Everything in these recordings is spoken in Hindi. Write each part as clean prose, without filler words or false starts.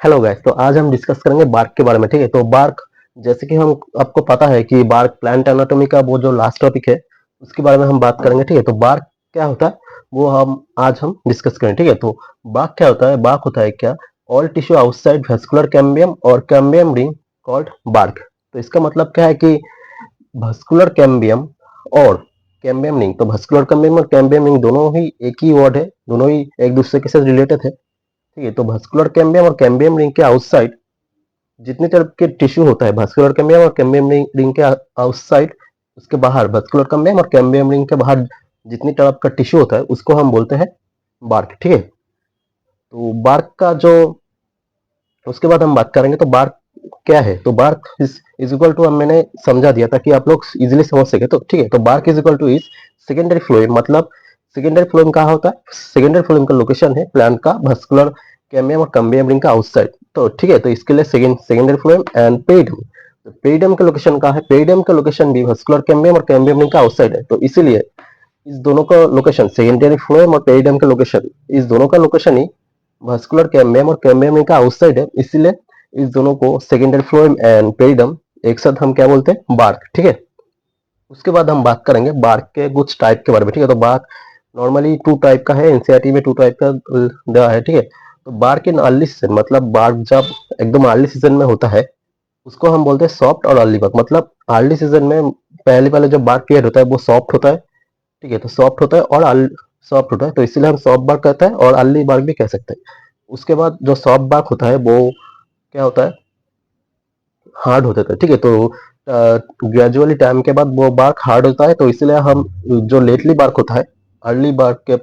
हेलो गाइस, तो आज हम डिस्कस करेंगे बार्क के बारे में। ठीक है, तो बार्क जैसे कि हम आपको पता है कि बार्क प्लांट एनाटॉमी का वो जो लास्ट टॉपिक है उसके बारे में हम बात करेंगे। ठीक है, तो बार्क क्या होता है वो हम डिस्कस करें। ठीक है, तो बार्क क्या होता है? बार्क होता है क्या? All tissue outside vascular cambium और कैम्बियम रिंग कॉल्ड बार्क। तो इसका मतलब क्या है कि वेस्कुलर कैम्बियम और कैम्बियम रिंग, तो वेस्कुलर कैम्बियम और कैम्बियम रिंग दोनों ही एक ही वर्ड है, दोनों ही एक दूसरे के साथ रिलेटेड है। ठीक है, तो वेस्कुलर कैम्बियम और कैम्बियम रिंग के आउटसाइड जितने टाइप के टिश्यू होता है, वेस्कुलर कैम्बियम और कैम्बियम रिंग के आउटसाइड, उसके बाहर वेस्कुलर कैम्बियम और कैम्बियम रिंग के बाहर जितनी टाइप का टिश्यू होता है उसको हम बोलते हैं बार्क। ठीक है, तो बार्क का जो उसके बाद हम बात करेंगे तो बार्क क्या है। तो बार्क इज इक्वल टू, मैंने समझा दिया ताकि आप लोग इजिली समझ सके। तो ठीक है, तो bark is equal to is secondary phloem. मतलब सेकेंडरी फ्लोएम कहाँ होता है? सेकेंडरी फ्लोएम का लोकेशन है प्लांट का वेस्कुलर कैम्बियम और कैम्बियम रिंग का आउटसाइड। तो ठीक है, तो इसके लिए सेकेंडरी फ्लोएम एंड पेरिडियम। तो पेरिडियम का लोकेशन कहाँ है? पेरिडियम का लोकेशन भी वेस्कुलर कैम्बियम और कैम्बियम रिंग का आउटसाइड है। तो इसीलिए इस दोनों का लोकेशन, सेकेंडरी फ्लोएम और पेरिडियम का लोकेशन, इस दोनों का लोकेशन ही वास्कुलर कैम्बियम और कैम्बियम का आउटसाइड है। इसलिए इस दोनों को सेकेंडरी फ्लोएम एंड पेरिडम एक साथ हम क्या बोलते हैं? बार्क। ठीक है, उसके बाद हम बात करेंगे बार्क के कुछ टाइप के बारे में। ठीक है, तो बार्क नॉर्मली टू टाइप का है, एनसीईआरटी में टू टाइप का दिया है। ठीक है, तो बार्क इन अर्ली सीजन, मतलब बार्क जब एकदम अर्ली सीजन में होता है उसको हम बोलते हैं सॉफ्ट और अर्ली बार्क। मतलब अर्ली सीजन में पहले पहले जो बार्क क्लियर होता है वो सॉफ्ट होता है। ठीक है, तो सॉफ्ट होता है और सॉफ्ट होता है, तो इसलिए हम सॉफ्ट बार्क कहते हैं और अर्ली बार्क भी कह सकते हैं। उसके बाद जो सॉफ्ट बार्क होता है वो क्या होता है? हार्ड होता था। ठीक है, तो ग्रेजुअली टाइम के बाद वो बार्क हार्ड होता है, तो इसलिए हम जो लेटली बार्क होता है, अर्ली बार्क के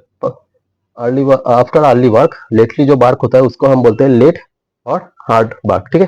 early after early bark, lately जो बार्क होता है उसको हम बोलते हैं लेट और हार्ड बार्क। ठीक है,